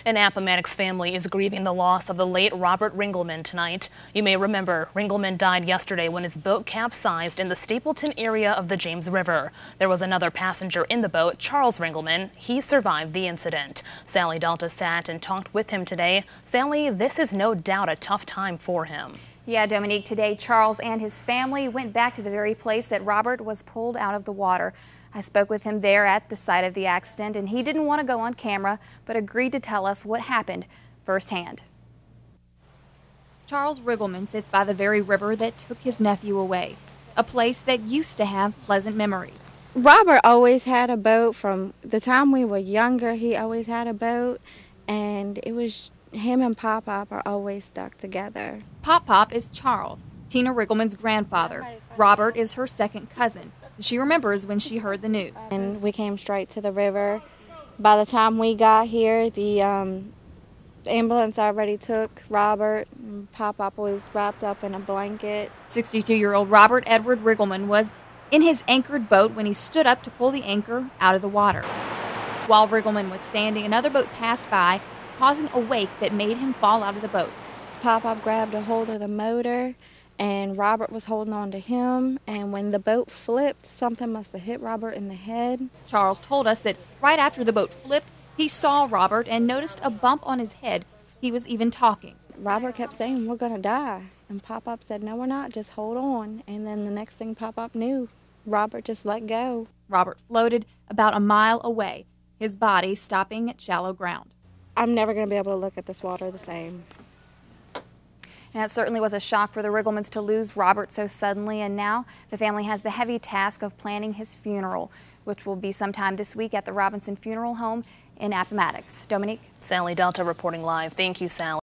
An Appomattox family is grieving the loss of the late Robert Ringelman tonight. You may remember Ringelman died yesterday when his boat capsized in the Stapleton area of the James River. There was another passenger in the boat, Charles Ringelman. He survived the incident. Sally Delta sat and talked with him today. Sally, this is no doubt a tough time for him. Yeah, Dominique, today Charles and his family went back to the very place that Robert was pulled out of the water. I spoke with him there at the site of the accident, and he didn't want to go on camera, but agreed to tell us what happened firsthand. Charles Ringelman sits by the very river that took his nephew away, a place that used to have pleasant memories. Robert always had a boat. From the time we were younger, he always had a boat, and it was him and Pop-Pop are always stuck together. Pop-Pop is Charles, Tina Ringelman's grandfather. Robert is her second cousin. She remembers when she heard the news. And we came straight to the river. By the time we got here, the ambulance already took Robert, and Pop-Pop was wrapped up in a blanket. 62-year-old Robert Edward Ringelman was in his anchored boat when he stood up to pull the anchor out of the water. While Ringelman was standing, another boat passed by, causing a wake that made him fall out of the boat. Pop-Pop grabbed a hold of the motor, and Robert was holding on to him, and when the boat flipped, something must have hit Robert in the head. Charles told us that right after the boat flipped, he saw Robert and noticed a bump on his head. He was even talking. Robert kept saying, "We're going to die." And Pop-Pop said, "No, we're not, just hold on." And then the next thing Pop-Pop knew, Robert just let go. Robert floated about a mile away, his body stopping at shallow ground. I'm never going to be able to look at this water the same. And it certainly was a shock for the Ringelmans to lose Robert so suddenly, and now the family has the heavy task of planning his funeral, which will be sometime this week at the Robinson Funeral Home in Appomattox. Dominique? Sally Delta reporting live. Thank you, Sally.